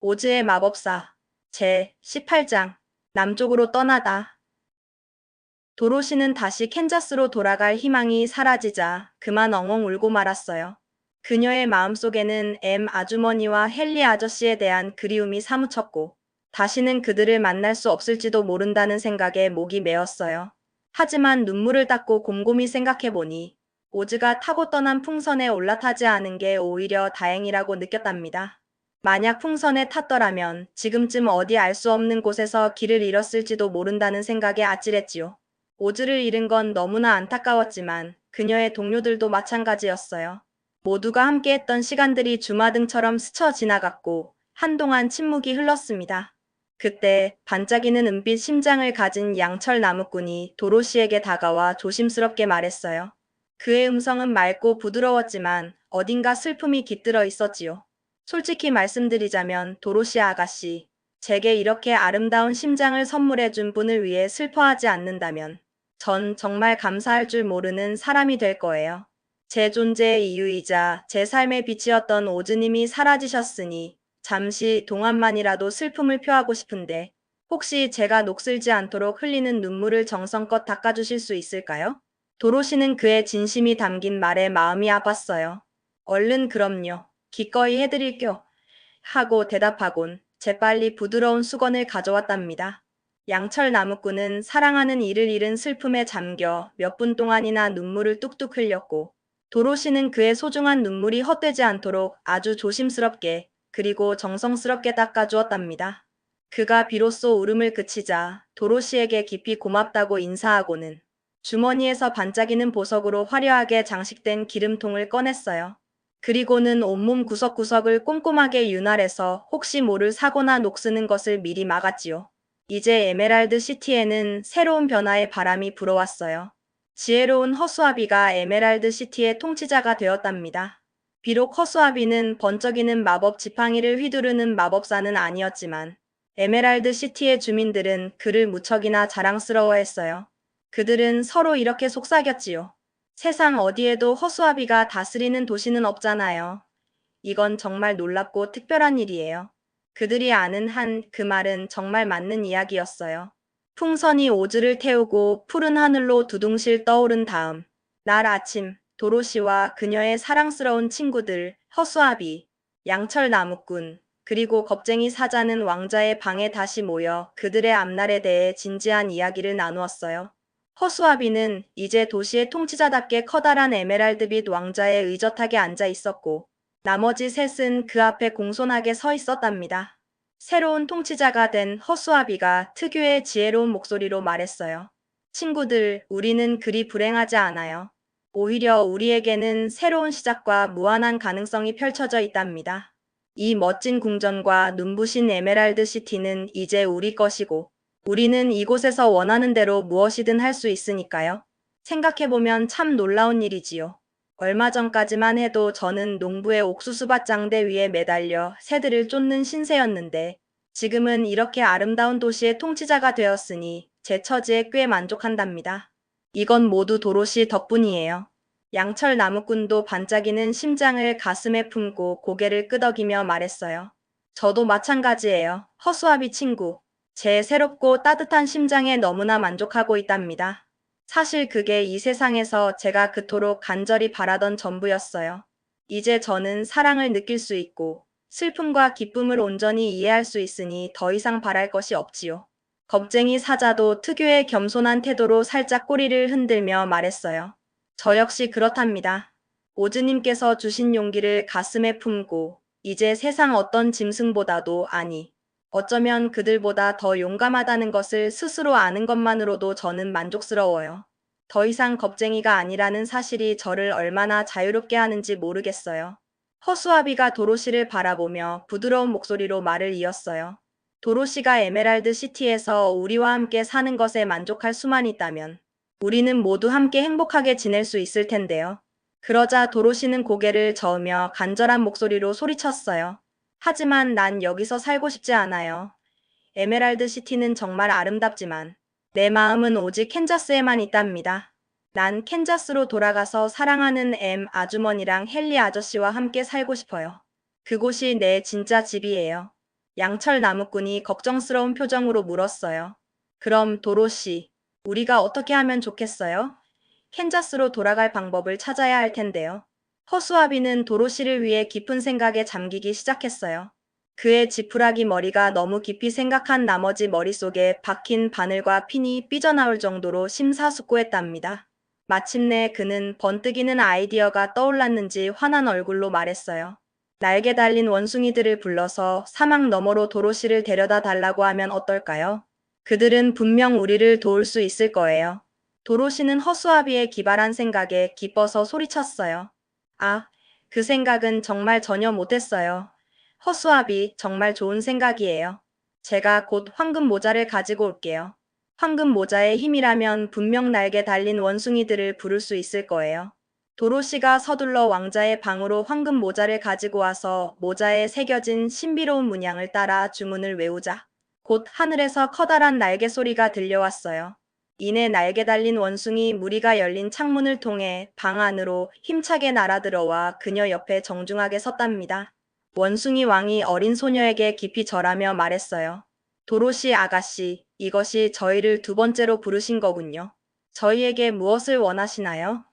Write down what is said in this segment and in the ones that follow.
오즈의 마법사 제 18장 남쪽으로 떠나다. 도로시는 다시 캔자스로 돌아갈 희망이 사라지자 그만 엉엉 울고 말았어요. 그녀의 마음속에는 아주머니와 헨리 아저씨에 대한 그리움이 사무쳤고 다시는 그들을 만날 수 없을지도 모른다는 생각에 목이 메었어요. 하지만 눈물을 닦고 곰곰이 생각해보니 오즈가 타고 떠난 풍선에 올라타지 않은 게 오히려 다행이라고 느꼈답니다. 만약 풍선에 탔더라면 지금쯤 어디 알 수 없는 곳에서 길을 잃었을지도 모른다는 생각에 아찔했지요. 오즈를 잃은 건 너무나 안타까웠지만 그녀의 동료들도 마찬가지였어요. 모두가 함께했던 시간들이 주마등처럼 스쳐 지나갔고 한동안 침묵이 흘렀습니다. 그때 반짝이는 은빛 심장을 가진 양철 나무꾼이 도로시에게 다가와 조심스럽게 말했어요. 그의 음성은 맑고 부드러웠지만 어딘가 슬픔이 깃들어 있었지요. 솔직히 말씀드리자면 도로시 아가씨, 제게 이렇게 아름다운 심장을 선물해준 분을 위해 슬퍼하지 않는다면 전 정말 감사할 줄 모르는 사람이 될 거예요. 제 존재의 이유이자 제 삶의 빛이었던 오즈님이 사라지셨으니 잠시 동안만이라도 슬픔을 표하고 싶은데 혹시 제가 녹슬지 않도록 흘리는 눈물을 정성껏 닦아주실 수 있을까요? 도로시는 그의 진심이 담긴 말에 마음이 아팠어요. 얼른 그럼요. 기꺼이 해드릴게요. 하고 대답하곤 재빨리 부드러운 수건을 가져왔답니다. 양철 나무꾼은 사랑하는 이를 잃은 슬픔에 잠겨 몇 분 동안이나 눈물을 뚝뚝 흘렸고 도로시는 그의 소중한 눈물이 헛되지 않도록 아주 조심스럽게 그리고 정성스럽게 닦아주었답니다. 그가 비로소 울음을 그치자 도로시에게 깊이 고맙다고 인사하고는 주머니에서 반짝이는 보석으로 화려하게 장식된 기름통을 꺼냈어요. 그리고는 온몸 구석구석을 꼼꼼하게 윤활해서 혹시 모를 사고나 녹쓰는 것을 미리 막았지요. 이제 에메랄드 시티에는 새로운 변화의 바람이 불어왔어요. 지혜로운 허수아비가 에메랄드 시티의 통치자가 되었답니다. 비록 허수아비는 번쩍이는 마법 지팡이를 휘두르는 마법사는 아니었지만 에메랄드 시티의 주민들은 그를 무척이나 자랑스러워했어요. 그들은 서로 이렇게 속삭였지요. 세상 어디에도 허수아비가 다스리는 도시는 없잖아요. 이건 정말 놀랍고 특별한 일이에요. 그들이 아는 한 그 말은 정말 맞는 이야기였어요. 풍선이 오즈를 태우고 푸른 하늘로 두둥실 떠오른 다음 날 아침 도로시와 그녀의 사랑스러운 친구들 허수아비, 양철 나무꾼, 그리고 겁쟁이 사자는 왕자의 방에 다시 모여 그들의 앞날에 대해 진지한 이야기를 나누었어요. 허수아비는 이제 도시의 통치자답게 커다란 에메랄드빛 왕자에 의젓하게 앉아 있었고 나머지 셋은 그 앞에 공손하게 서 있었답니다. 새로운 통치자가 된 허수아비가 특유의 지혜로운 목소리로 말했어요. 친구들, 우리는 그리 불행하지 않아요. 오히려 우리에게는 새로운 시작과 무한한 가능성이 펼쳐져 있답니다. 이 멋진 궁전과 눈부신 에메랄드 시티는 이제 우리 것이고 우리는 이곳에서 원하는 대로 무엇이든 할 수 있으니까요. 생각해보면 참 놀라운 일이지요. 얼마 전까지만 해도 저는 농부의 옥수수밭 장대 위에 매달려 새들을 쫓는 신세였는데 지금은 이렇게 아름다운 도시의 통치자가 되었으니 제 처지에 꽤 만족한답니다. 이건 모두 도로시 덕분이에요. 양철 나무꾼도 반짝이는 심장을 가슴에 품고 고개를 끄덕이며 말했어요. 저도 마찬가지예요. 허수아비 친구. 제 새롭고 따뜻한 심장에 너무나 만족하고 있답니다. 사실 그게 이 세상에서 제가 그토록 간절히 바라던 전부였어요. 이제 저는 사랑을 느낄 수 있고 슬픔과 기쁨을 온전히 이해할 수 있으니 더 이상 바랄 것이 없지요. 겁쟁이 사자도 특유의 겸손한 태도로 살짝 꼬리를 흔들며 말했어요. 저 역시 그렇답니다. 오즈님께서 주신 용기를 가슴에 품고 이제 세상 어떤 짐승보다도 아니 어쩌면 그들보다 더 용감하다는 것을 스스로 아는 것만으로도 저는 만족스러워요. 더 이상 겁쟁이가 아니라는 사실이 저를 얼마나 자유롭게 하는지 모르겠어요. 허수아비가 도로시를 바라보며 부드러운 목소리로 말을 이었어요. 도로시가 에메랄드 시티에서 우리와 함께 사는 것에 만족할 수만 있다면 우리는 모두 함께 행복하게 지낼 수 있을 텐데요. 그러자 도로시는 고개를 저으며 간절한 목소리로 소리쳤어요. 하지만 난 여기서 살고 싶지 않아요. 에메랄드 시티는 정말 아름답지만 내 마음은 오직 캔자스에만 있답니다. 난 캔자스로 돌아가서 사랑하는 아주머니랑 헨리 아저씨와 함께 살고 싶어요. 그곳이 내 진짜 집이에요. 양철 나무꾼이 걱정스러운 표정으로 물었어요. 그럼 도로시, 우리가 어떻게 하면 좋겠어요? 캔자스로 돌아갈 방법을 찾아야 할 텐데요. 허수아비는 도로시를 위해 깊은 생각에 잠기기 시작했어요. 그의 지푸라기 머리가 너무 깊이 생각한 나머지 머릿속에 박힌 바늘과 핀이 삐져나올 정도로 심사숙고했답니다. 마침내 그는 번뜩이는 아이디어가 떠올랐는지 환한 얼굴로 말했어요. 날개 달린 원숭이들을 불러서 사막 너머로 도로시를 데려다 달라고 하면 어떨까요? 그들은 분명 우리를 도울 수 있을 거예요. 도로시는 허수아비의 기발한 생각에 기뻐서 소리쳤어요. 아, 그 생각은 정말 전혀 못했어요. 허수아비, 정말 좋은 생각이에요. 제가 곧 황금 모자를 가지고 올게요. 황금 모자의 힘이라면 분명 날개 달린 원숭이들을 부를 수 있을 거예요. 도로시가 서둘러 왕자의 방으로 황금 모자를 가지고 와서 모자에 새겨진 신비로운 문양을 따라 주문을 외우자 곧 하늘에서 커다란 날개 소리가 들려왔어요. 이내 날개 달린 원숭이 무리가 열린 창문을 통해 방 안으로 힘차게 날아들어와 그녀 옆에 정중하게 섰답니다. 원숭이 왕이 어린 소녀에게 깊이 절하며 말했어요. 도로시 아가씨, 이것이 저희를 두 번째로 부르신 거군요. 저희에게 무엇을 원하시나요?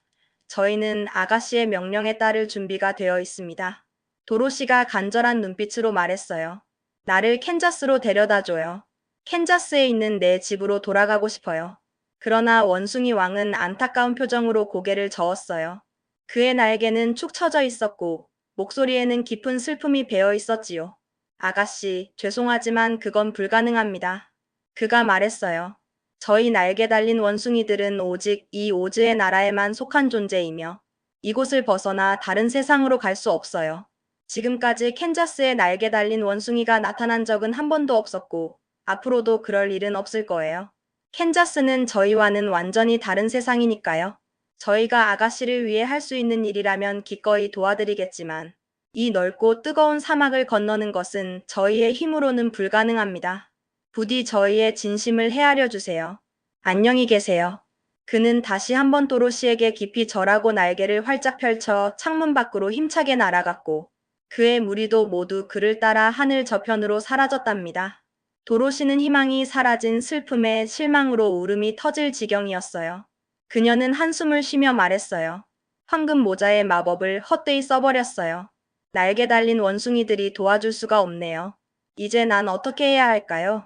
저희는 아가씨의 명령에 따를 준비가 되어 있습니다. 도로시가 간절한 눈빛으로 말했어요. 나를 캔자스로 데려다줘요. 캔자스에 있는 내 집으로 돌아가고 싶어요. 그러나 원숭이 왕은 안타까운 표정으로 고개를 저었어요. 그의 날개는 축 처져 있었고 목소리에는 깊은 슬픔이 배어 있었지요. 아가씨, 죄송하지만 그건 불가능합니다. 그가 말했어요. 저희 날개 달린 원숭이들은 오직 이 오즈의 나라에만 속한 존재이며 이곳을 벗어나 다른 세상으로 갈 수 없어요. 지금까지 캔자스에 날개 달린 원숭이가 나타난 적은 한 번도 없었고 앞으로도 그럴 일은 없을 거예요. 캔자스는 저희와는 완전히 다른 세상이니까요. 저희가 아가씨를 위해 할 수 있는 일이라면 기꺼이 도와드리겠지만 이 넓고 뜨거운 사막을 건너는 것은 저희의 힘으로는 불가능합니다. 부디 저희의 진심을 헤아려 주세요. 안녕히 계세요. 그는 다시 한번 도로시에게 깊이 절하고 날개를 활짝 펼쳐 창문 밖으로 힘차게 날아갔고 그의 무리도 모두 그를 따라 하늘 저편으로 사라졌답니다. 도로시는 희망이 사라진 슬픔에 실망으로 울음이 터질 지경이었어요. 그녀는 한숨을 쉬며 말했어요. 황금 모자의 마법을 헛되이 써버렸어요. 날개 달린 원숭이들이 도와줄 수가 없네요. 이제 난 어떻게 해야 할까요?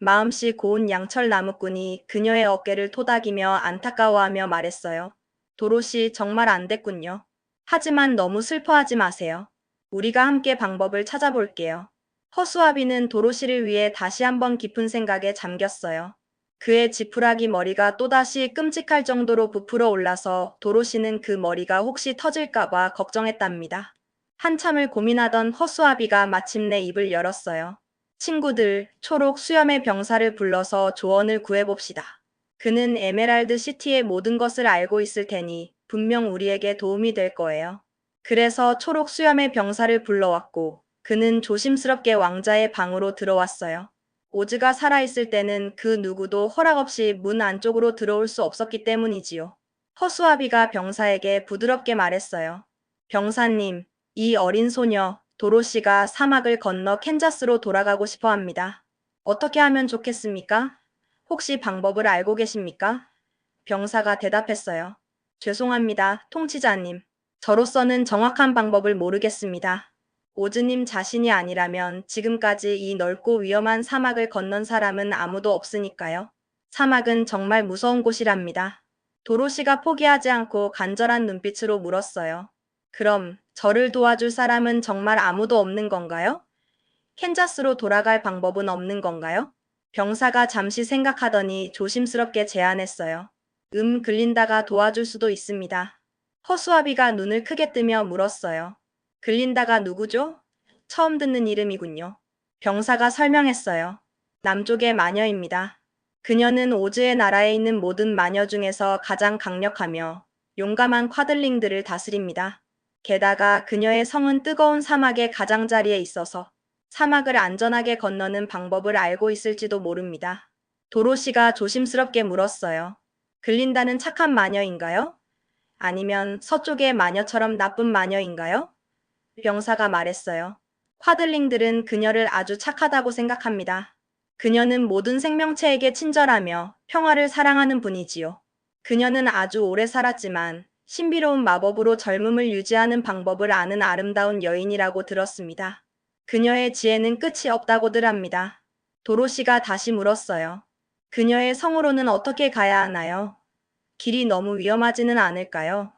마음씨 고운 양철 나무꾼이 그녀의 어깨를 토닥이며 안타까워하며 말했어요. 도로시 정말 안 됐군요. 하지만 너무 슬퍼하지 마세요. 우리가 함께 방법을 찾아볼게요. 허수아비는 도로시를 위해 다시 한번 깊은 생각에 잠겼어요. 그의 지푸라기 머리가 또다시 끔찍할 정도로 부풀어 올라서 도로시는 그 머리가 혹시 터질까봐 걱정했답니다. 한참을 고민하던 허수아비가 마침내 입을 열었어요. 친구들, 초록 수염의 병사를 불러서 조언을 구해봅시다. 그는 에메랄드 시티의 모든 것을 알고 있을 테니 분명 우리에게 도움이 될 거예요. 그래서 초록 수염의 병사를 불러왔고 그는 조심스럽게 왕자의 방으로 들어왔어요. 오즈가 살아있을 때는 그 누구도 허락 없이 문 안쪽으로 들어올 수 없었기 때문이지요. 허수아비가 병사에게 부드럽게 말했어요. 병사님, 이 어린 소녀, 도로시가 사막을 건너 캔자스로 돌아가고 싶어 합니다. 어떻게 하면 좋겠습니까? 혹시 방법을 알고 계십니까? 병사가 대답했어요. 죄송합니다, 통치자님. 저로서는 정확한 방법을 모르겠습니다. 오즈님 자신이 아니라면 지금까지 이 넓고 위험한 사막을 건넌 사람은 아무도 없으니까요. 사막은 정말 무서운 곳이랍니다. 도로시가 포기하지 않고 간절한 눈빛으로 물었어요. 그럼 저를 도와줄 사람은 정말 아무도 없는 건가요? 캔자스로 돌아갈 방법은 없는 건가요? 병사가 잠시 생각하더니 조심스럽게 제안했어요. 글린다가 도와줄 수도 있습니다. 허수아비가 눈을 크게 뜨며 물었어요. 글린다가 누구죠? 처음 듣는 이름이군요. 병사가 설명했어요. 남쪽의 마녀입니다. 그녀는 오즈의 나라에 있는 모든 마녀 중에서 가장 강력하며 용감한 콰들링들을 다스립니다. 게다가 그녀의 성은 뜨거운 사막의 가장자리에 있어서 사막을 안전하게 건너는 방법을 알고 있을지도 모릅니다. 도로시가 조심스럽게 물었어요. 글린다는 착한 마녀인가요? 아니면 서쪽의 마녀처럼 나쁜 마녀인가요? 병사가 말했어요. 콰들링들은 그녀를 아주 착하다고 생각합니다. 그녀는 모든 생명체에게 친절하며 평화를 사랑하는 분이지요. 그녀는 아주 오래 살았지만 신비로운 마법으로 젊음을 유지하는 방법을 아는 아름다운 여인이라고 들었습니다. 그녀의 지혜는 끝이 없다고들 합니다. 도로시가 다시 물었어요. 그녀의 성으로는 어떻게 가야 하나요? 길이 너무 위험하지는 않을까요?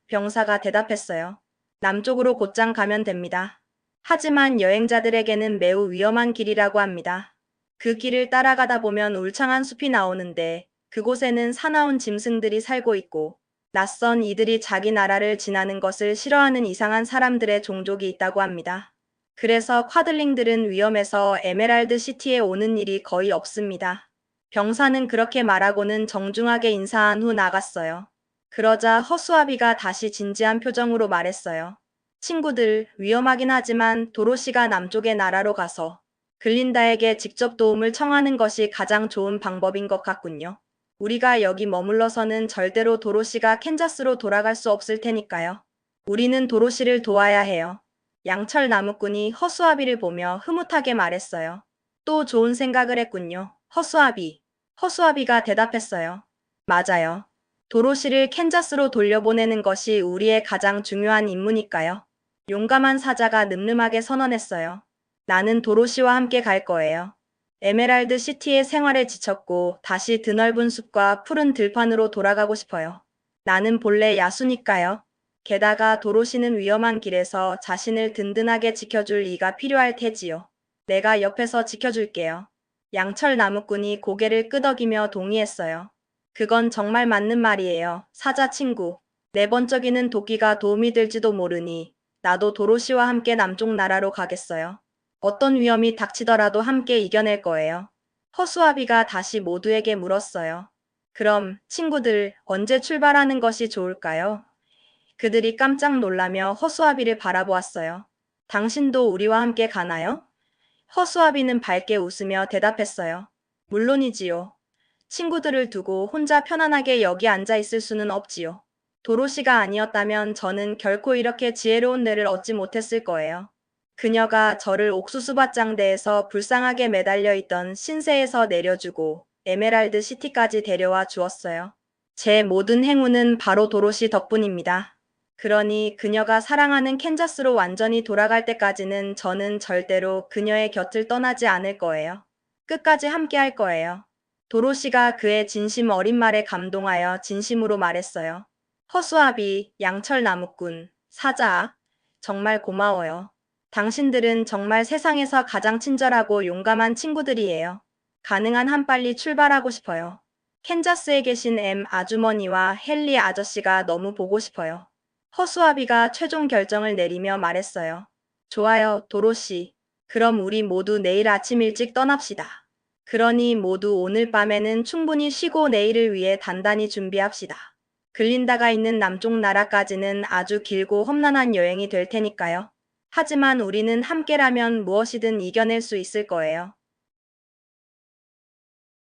병사가 대답했어요. 남쪽으로 곧장 가면 됩니다. 하지만 여행자들에게는 매우 위험한 길이라고 합니다. 그 길을 따라가다 보면 울창한 숲이 나오는데 그곳에는 사나운 짐승들이 살고 있고 낯선 이들이 자기 나라를 지나는 것을 싫어하는 이상한 사람들의 종족이 있다고 합니다. 그래서 콰들링들은 위험해서 에메랄드 시티에 오는 일이 거의 없습니다. 병사는 그렇게 말하고는 정중하게 인사한 후 나갔어요. 그러자 허수아비가 다시 진지한 표정으로 말했어요. 친구들, 위험하긴 하지만 도로시가 남쪽의 나라로 가서 글린다에게 직접 도움을 청하는 것이 가장 좋은 방법인 것 같군요. 우리가 여기 머물러서는 절대로 도로시가 캔자스로 돌아갈 수 없을 테니까요. 우리는 도로시를 도와야 해요. 양철 나무꾼이 허수아비를 보며 흐뭇하게 말했어요. 또 좋은 생각을 했군요. 허수아비. 허수아비가 대답했어요. 맞아요. 도로시를 캔자스로 돌려보내는 것이 우리의 가장 중요한 임무니까요. 용감한 사자가 늠름하게 선언했어요. 나는 도로시와 함께 갈 거예요. 에메랄드 시티의 생활에 지쳤고 다시 드넓은 숲과 푸른 들판으로 돌아가고 싶어요. 나는 본래 야수니까요. 게다가 도로시는 위험한 길에서 자신을 든든하게 지켜줄 이가 필요할 테지요. 내가 옆에서 지켜줄게요. 양철 나무꾼이 고개를 끄덕이며 동의했어요. 그건 정말 맞는 말이에요. 사자 친구. 내 번쩍이는 도끼가 도움이 될지도 모르니 나도 도로시와 함께 남쪽 나라로 가겠어요. 어떤 위험이 닥치더라도 함께 이겨낼 거예요. 허수아비가 다시 모두에게 물었어요. 그럼 친구들 언제 출발하는 것이 좋을까요? 그들이 깜짝 놀라며 허수아비를 바라보았어요. 당신도 우리와 함께 가나요? 허수아비는 밝게 웃으며 대답했어요. 물론이지요. 친구들을 두고 혼자 편안하게 여기 앉아 있을 수는 없지요. 도로시가 아니었다면 저는 결코 이렇게 지혜로운 뇌를 얻지 못했을 거예요. 그녀가 저를 옥수수밭장대에서 불쌍하게 매달려 있던 신세에서 내려주고 에메랄드 시티까지 데려와 주었어요. 제 모든 행운은 바로 도로시 덕분입니다. 그러니 그녀가 사랑하는 캔자스로 완전히 돌아갈 때까지는 저는 절대로 그녀의 곁을 떠나지 않을 거예요. 끝까지 함께 할 거예요. 도로시가 그의 진심 어린 말에 감동하여 진심으로 말했어요. 허수아비, 양철 나무꾼, 사자, 정말 고마워요. 당신들은 정말 세상에서 가장 친절하고 용감한 친구들이에요. 가능한 한 빨리 출발하고 싶어요. 캔자스에 계신 M 아주머니와 헨리 아저씨가 너무 보고 싶어요. 허수아비가 최종 결정을 내리며 말했어요. 좋아요, 도로시. 그럼 우리 모두 내일 아침 일찍 떠납시다. 그러니 모두 오늘 밤에는 충분히 쉬고 내일을 위해 단단히 준비합시다. 글린다가 있는 남쪽 나라까지는 아주 길고 험난한 여행이 될 테니까요. 하지만 우리는 함께라면 무엇이든 이겨낼 수 있을 거예요.